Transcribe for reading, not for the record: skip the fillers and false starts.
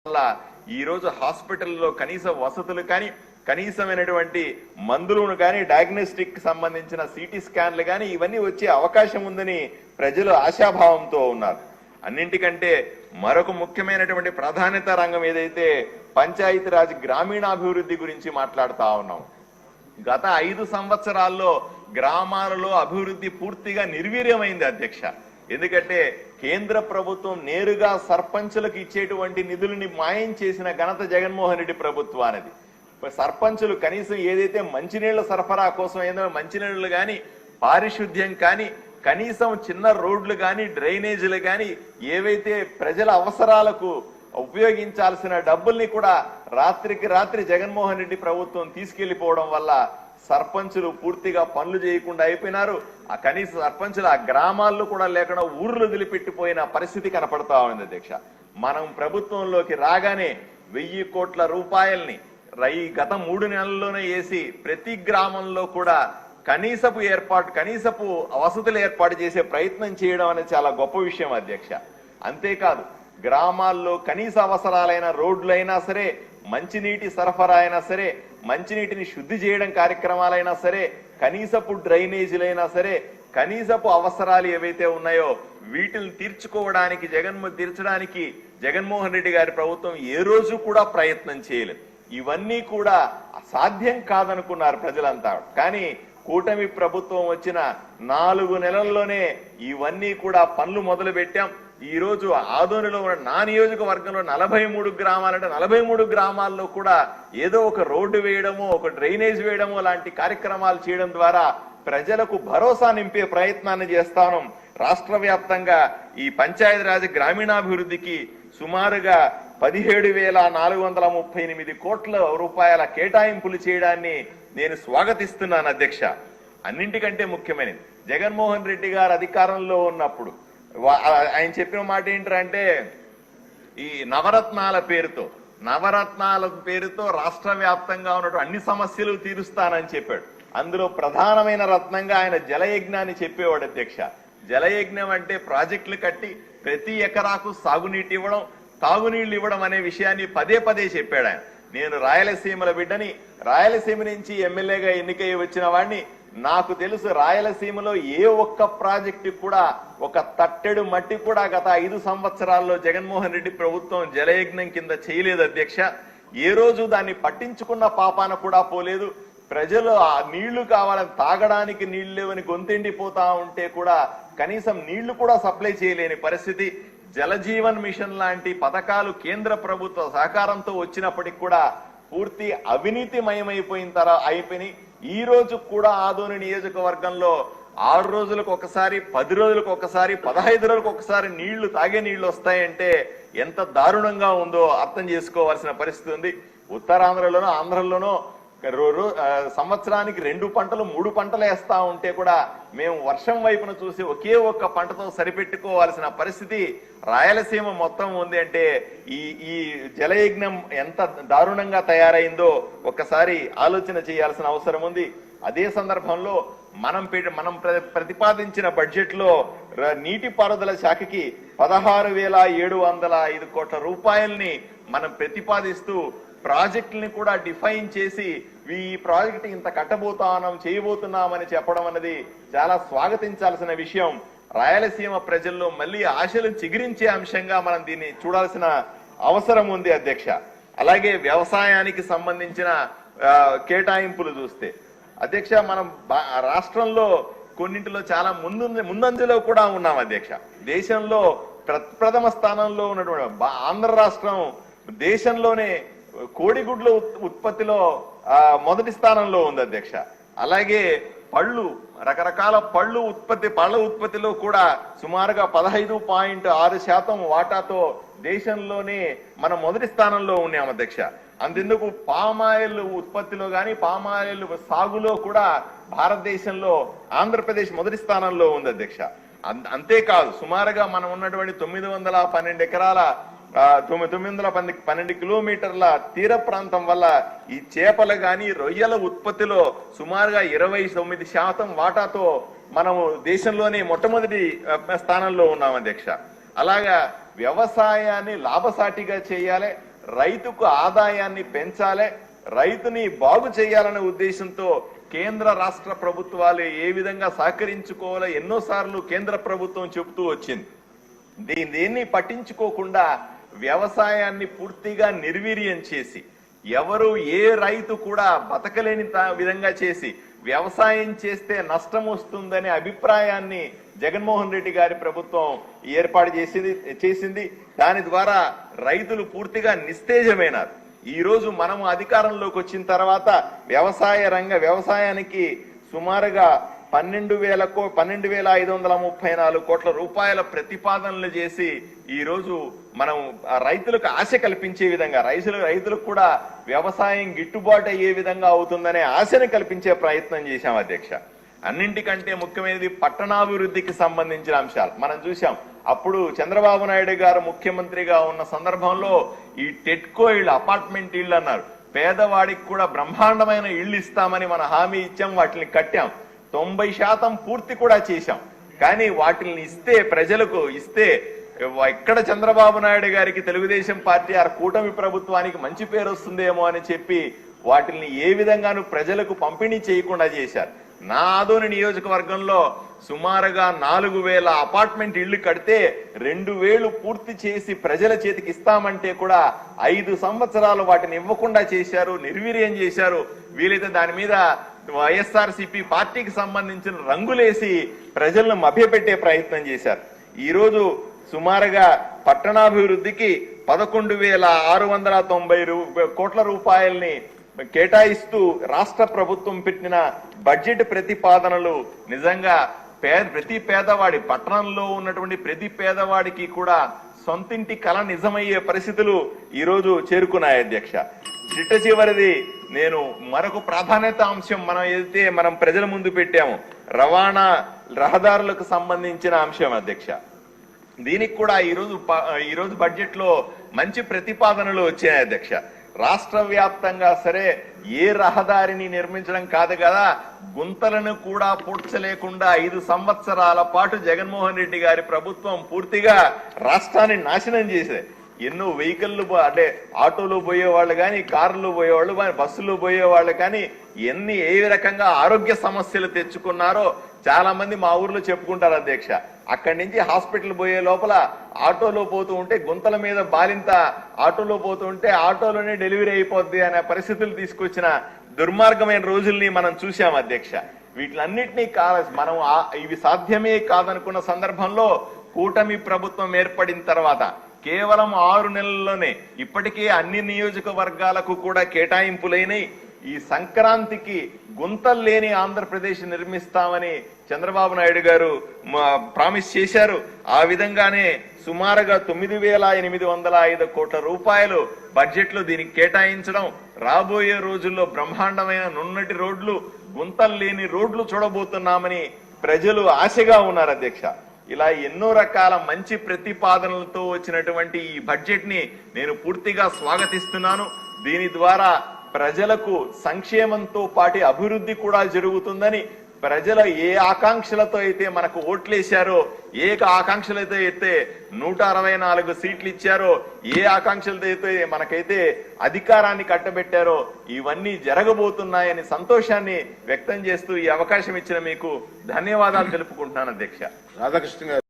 వల్ల ఈ రోజు హాస్పిటల్లో కనీస వసతులు కానీ కనీసమైనటువంటి మందులను కానీ డయాగ్నోస్టిక్ సంబంధించిన సిటీ స్కాన్లు కానీ ఇవన్నీ వచ్చే అవకాశం ఉందని ప్రజలు ఆశాభావంతో ఉన్నారు. అన్నింటికంటే మరొక ముఖ్యమైనటువంటి ప్రాధాన్యత రంగం ఏదైతే పంచాయతీరాజ్ గ్రామీణాభివృద్ధి గురించి మాట్లాడుతా ఉన్నాం. గత 5 సంవత్సరాల్లో గ్రామాలలో అభివృద్ధి పూర్తిగా నిర్వీర్యమైంది అధ్యక్ష. ఎందుకంటే కేంద్ర ప్రభుత్వం నేరుగా సర్పంచులకు ఇచ్చేటువంటి నిధులని మాయం చేసిన ఘనత జగన్మోహన్ రెడ్డి ప్రభుత్వానిది. సర్పంచులు కనీసం ఏదైతే మంచినీళ్ల సరఫరా కోసం ఏదో మంచినీళ్లు కానీ పారిశుద్ధ్యం కానీ కనీసం చిన్న రోడ్లు కానీ డ్రైనేజీలు కానీ ఏవైతే ప్రజల అవసరాలకు ఉపయోగించాల్సిన డబ్బుల్ని కూడా రాత్రికి రాత్రి జగన్మోహన్ రెడ్డి ప్రభుత్వం తీసుకెళ్లిపోవడం వల్ల సర్పంచులు పూర్తిగా పనులు చేయకుండా అయిపోయినారు. ఆ కనీస సర్పంచులు ఆ గ్రామాల్లో కూడా లేకుండా ఊర్లు వదిలిపెట్టిపోయిన పరిస్థితి కనపడతా ఉంది అధ్యక్ష. మనం ప్రభుత్వంలోకి రాగానే 1000 కోట్ల రూపాయల్ని గత 3 నెలల్లోనే వేసి ప్రతి గ్రామంలో కూడా కనీసపు వసతులు ఏర్పాటు చేసే ప్రయత్నం చేయడం అనేది చాలా గొప్ప విషయం అధ్యక్ష. అంతేకాదు గ్రామాల్లో కనీస అవసరాలైన రోడ్లైనా సరే, మంచినీటి సరఫరా అయినా సరే, మంచినీటిని శుద్ధి చేయడం కార్యక్రమాలైనా సరే, కనీసపు డ్రైనేజీలైనా సరే, కనీసపు అవసరాలు ఏవైతే ఉన్నాయో వీటిని తీర్చడానికి జగన్మోహన్ రెడ్డి గారి ప్రభుత్వం ఏ రోజు కూడా ప్రయత్నం చేయలేదు. ఇవన్నీ కూడా అసాధ్యం కాదనుకున్నారు ప్రజలంతా. కానీ కూటమి ప్రభుత్వం వచ్చిన 4 నెలల్లోనే ఇవన్నీ కూడా పనులు మొదలు పెట్టాం. ఈ రోజు ఆదోనిలో ఉన్న నా నియోజకవర్గంలో 43 గ్రామాలంటే 43 గ్రామాల్లో కూడా ఏదో ఒక రోడ్డు వేయడమో ఒక డ్రైనేజ్ వేయడమో లాంటి కార్యక్రమాలు చేయడం ద్వారా ప్రజలకు భరోసా నింపే ప్రయత్నాన్ని చేస్తాను. రాష్ట్ర వ్యాప్తంగా ఈ పంచాయతీరాజ్ గ్రామీణాభివృద్ధికి సుమారుగా 17,438 కోట్ల రూపాయల కేటాయింపులు చేయడాన్ని నేను స్వాగతిస్తున్నాను అధ్యక్ష. అన్నింటికంటే ముఖ్యమైనది జగన్మోహన్ రెడ్డి గారు అధికారంలో ఉన్నప్పుడు ఆయన చెప్పిన మాట ఏంటంటే ఈ నవరత్నాల పేరుతో రాష్ట్ర వ్యాప్తంగా ఉన్నటువంటి అన్ని సమస్యలు తీరుస్తానని చెప్పాడు. అందులో ప్రధానమైన రత్నంగా ఆయన జలయజ్ఞాన్ని చెప్పేవాడు అధ్యక్ష. జలయజ్ఞం అంటే ప్రాజెక్టులు కట్టి ప్రతి ఎకరాకు సాగునీటి ఇవ్వడం, తాగునీళ్లు ఇవ్వడం అనే విషయాన్ని పదే చెప్పాడు ఆయన. నేను రాయలసీమల బిడ్డని, రాయలసీమ నుంచి ఎమ్మెల్యేగా ఎన్నికై వచ్చిన వాడిని. నాకు తెలుసు రాయలసీమలో ఏ ఒక్క ప్రాజెక్టు కూడా ఒక తట్టెడు మట్టి కూడా గత 5 సంవత్సరాల్లో జగన్మోహన్ రెడ్డి ప్రభుత్వం జలయజ్ఞం కింద చేయలేదు అధ్యక్ష. ఏ రోజు దాన్ని పట్టించుకున్న పాపాన కూడా పోలేదు. ప్రజలు ఆ నీళ్లు కావాలని, తాగడానికి నీళ్లు లేవని గొంతెండిపోతా ఉంటే కూడా కనీసం నీళ్లు కూడా సప్లై చేయలేని పరిస్థితి. జలజీవన్ మిషన్ లాంటి పథకాలు కేంద్ర ప్రభుత్వ సహకారంతో వచ్చినప్పటికి కూడా పూర్తి అవినీతిమయమైపోయినాయి. ఈ రోజు కూడా ఆదోని నియోజకవర్గంలో 6 రోజులకు ఒకసారి, 10 రోజులకు ఒకసారి, 15 రోజులకు ఒకసారి తాగే నీళ్లు వస్తాయంటే ఎంత దారుణంగా ఉందో అర్థం చేసుకోవాల్సిన పరిస్థితి ఉంది. ఉత్తరాంధ్రలోనో ఆంధ్రలోనో సంవత్సరానికి 2 పంటలు 3 పంటలు వేస్తా ఉంటే కూడా మేము వర్షం వైపున చూసి ఒకే ఒక్క పంటతో సరిపెట్టుకోవాల్సిన పరిస్థితి రాయలసీమ మొత్తం ఉంది. అంటే ఈ జలయజ్ఞం ఎంత దారుణంగా తయారైందో ఒక్కసారి ఆలోచన చేయాల్సిన అవసరం ఉంది. అదే సందర్భంలో మనం ప్రతిపాదించిన బడ్జెట్ లో నీటిపారుదల శాఖకి 16,705 కోట్ల రూపాయల్ని మనం ప్రతిపాదిస్తూ ప్రాజెక్టుల్ని కూడా డిఫైన్ చేసి ఈ ప్రాజెక్ట్ ఇంత చేయబోతున్నామని చెప్పడం అన్నది చాలా స్వాగతించాల్సిన విషయం. రాయలసీమ ప్రజల్లో మళ్ళీ ఆశలు చిగురించే అంశంగా మనం దీన్ని చూడాల్సిన అవసరం ఉంది అధ్యక్ష. అలాగే వ్యవసాయానికి సంబంధించిన కేటాయింపులు చూస్తే అధ్యక్ష మనం రాష్ట్రంలో కొన్నింటిలో చాలా ముందంజలో కూడా ఉన్నాం అధ్యక్ష. దేశంలో ప్రథమ స్థానంలో ఉన్నటువంటి ఆంధ్ర రాష్ట్రం దేశంలోనే కోడిగుడ్ల ఉత్పత్తిలో మొదటి స్థానంలో ఉంది అధ్యక్ష. అలాగే రకరకాల పళ్ళ ఉత్పత్తిలో కూడా సుమారుగా 15.6% వాటాతో దేశంలోనే మనం మొదటి స్థానంలో ఉన్నాం అధ్యక్ష. అంతెందుకు పామాయిల్ ఉత్పత్తిలో గాని పామాయిల్ సాగులో కూడా భారతదేశంలో ఆంధ్రప్రదేశ్ మొదటి స్థానంలో ఉంది అధ్యక్ష. అంతేకాదు సుమారుగా మనం ఉన్నటువంటి 912 ఎకరాల 912 కిలోమీటర్ల తీర ప్రాంతం వల్ల ఈ చేపలు గాని రొయ్యల ఉత్పత్తిలో సుమారుగా 29% వాటాతో మనము దేశంలోనే మొట్టమొదటి స్థానంలో ఉన్నాం అధ్యక్ష. అలాగా వ్యవసాయాన్ని లాభసాటిగా చేయాలి, రైతుకు ఆదాయాన్ని పెంచాలి, రైతుని బాగు చేయాలనే ఉద్దేశంతో కేంద్ర రాష్ట్ర ప్రభుత్వాలు ఏ విధంగా సహకరించుకోవాలో ఎన్నోసార్లు కేంద్ర ప్రభుత్వం చెబుతూ వచ్చింది. దీన్ని పట్టించుకోకుండా వ్యవసాయాన్ని పూర్తిగా నిర్వీర్యం చేసి, ఎవరు ఏ రైతు కూడా బతకలేని విధంగా చేసి, వ్యవసాయం చేస్తే నష్టం వస్తుందనే అభిప్రాయాన్ని జగన్మోహన్ రెడ్డి గారి ప్రభుత్వం ఏర్పాటు చేసింది. దాని ద్వారా రైతులు పూర్తిగా నిస్తేజమైనారు. ఈ రోజు మనము అధికారంలోకి వచ్చిన తర్వాత వ్యవసాయానికి సుమారుగా 12,534 కోట్ల రూపాయల ప్రతిపాదనలు చేసి ఈ రోజు మనం రైతులకు ఆశ కల్పించే విధంగా, రైతులకు కూడా వ్యవసాయం గిట్టుబాటు అయ్యే విధంగా అవుతుందనే ఆశను కల్పించే ప్రయత్నం చేశాం అధ్యక్ష. అన్నింటికంటే ముఖ్యమైనది పట్టణాభివృద్ధికి సంబంధించిన అంశాలు మనం చూశాం. అప్పుడు చంద్రబాబు నాయుడు గారు ముఖ్యమంత్రిగా ఉన్న సందర్భంలో ఈ టెట్కో ఇళ్ళు, అపార్ట్మెంట్ ఇళ్ళు అన్నారు. పేదవాడికి కూడా బ్రహ్మాండమైన ఇళ్ళు ఇస్తామని మన హామీ ఇచ్చాం, వాటిని కట్టాం, 90% పూర్తి కూడా చేశాం. కానీ వాటిని ప్రజలకు ఇస్తే ఎక్కడ చంద్రబాబు నాయుడు గారికి, తెలుగుదేశం పార్టీ కూటమి ప్రభుత్వానికి మంచి పేరు వస్తుందేమో అని చెప్పి వాటిని ఏ విధంగానూ ప్రజలకు పంపిణీ చేయకుండా చేశారు. నా ఆదోని నియోజకవర్గంలో సుమారుగా 4,000 అపార్ట్మెంట్ ఇళ్లు కడితే 2,000 పూర్తి చేసి ప్రజల చేతికి ఇస్తామంటే కూడా 5 సంవత్సరాలు వాటిని ఇవ్వకుండా చేశారు, నిర్వీర్యం చేశారు. వీలైతే దాని మీద వైఎస్ఆర్సీపీ పార్టీకి సంబంధించిన రంగులేసి ప్రజలను మభ్యపెట్టే ప్రయత్నం చేశారు. ఈ రోజు సుమారుగా పట్టణాభివృద్ధికి 11,690 కోట్ల రూపాయల్ని కేటాయిస్తూ రాష్ట్ర ప్రభుత్వం పెట్టిన బడ్జెట్ ప్రతిపాదనలు నిజంగా ప్రతి పేదవాడి, పట్టణంలో ఉన్నటువంటి ప్రతి పేదవాడికి కూడా సొంతింటి కళ నిజమయ్యే పరిస్థితులు ఈ రోజు చేరుకున్నాయి అధ్యక్ష. చిట్ట చివరిది నేను మరొక ప్రాధాన్యత అంశం మనం ప్రజల ముందు పెట్టాము, రహదారులకు సంబంధించిన అంశం అధ్యక్ష. దీనికి కూడా ఈ రోజు బడ్జెట్ లో మంచి ప్రతిపాదనలు వచ్చాయి అధ్యక్ష. రాష్ట్ర వ్యాప్తంగా సరే ఏ రహదారిని నిర్మించడం కాదు కదా, గుంతలను కూడా పూడ్చలేకుండా 5 సంవత్సరాల పాటు జగన్మోహన్ రెడ్డి గారి ప్రభుత్వం పూర్తిగా రాష్ట్రాన్ని నాశనం చేసే, ఎన్నో వెహికల్లు అంటే ఆటోలో పోయేవాళ్ళు కానీ, కార్లు పోయేవాళ్ళు కానీ, బస్సులో పోయేవాళ్ళు కానీ ఏ రకంగా ఆరోగ్య సమస్యలు తెచ్చుకున్నారో చాలా మంది మా ఊర్లో చెప్పుకుంటారు అధ్యక్ష. అక్కడి నుంచి హాస్పిటల్ పోయే లోపల ఆటోలో పోతూ ఉంటే గుంతల మీద బాలింత ఆటోలో పోతూ ఉంటే ఆటోలోనే డెలివరీ అయిపోద్ది అనే పరిస్థితులు తీసుకొచ్చిన దుర్మార్గమైన రోజుల్ని మనం చూశాం అధ్యక్ష. వీటిలన్నింటినీ మనం ఇవి సాధ్యమే కాదనుకున్న సందర్భంలో కూటమి ప్రభుత్వం ఏర్పడిన తర్వాత కేవలం 6 నెలల్లోనే ఇప్పటికే అన్ని నియోజకవర్గాలకు కూడా కేటాయింపులైనవి. ఈ సంక్రాంతికి గుంతలు లేని ఆంధ్రప్రదేశ్ నిర్మిస్తామని చంద్రబాబు నాయుడు గారు ప్రామిస్ చేశారు. ఆ విధంగానే సుమారుగా 9,805 కోట్ల రూపాయలు బడ్జెట్ లో దీనికి కేటాయించడం, రాబోయే రోజుల్లో బ్రహ్మాండమైన నున్నటి రోడ్లు, గుంతలు లేని రోడ్లు చూడబోతున్నామని ప్రజలు ఆశగా ఉన్నారు అధ్యక్ష. ఇలా ఎన్నో రకాల మంచి ప్రతిపాదనలతో వచ్చినటువంటి ఈ బడ్జెట్ ని నేను పూర్తిగా స్వాగతిస్తున్నాను. దీని ద్వారా ప్రజలకు సంక్షేమంతో పాటు అభివృద్ధి కూడా జరుగుతుందని, ప్రజల ఏ ఆకాంక్షలతో అయితే మనకు ఓట్లేశారో, ఏ ఆకాంక్షలతో అయితే 164 సీట్లు ఇచ్చారో, ఏ ఆకాంక్షలతో అయితే మనకైతే అధికారాన్ని కట్టబెట్టారో ఇవన్నీ జరగబోతున్నాయని సంతోషాన్ని వ్యక్తం చేస్తూ ఈ అవకాశం ఇచ్చిన మీకు ధన్యవాదాలు తెలుపుకుంటున్నాను అధ్యక్ష. రాధాకృష్ణ గారు.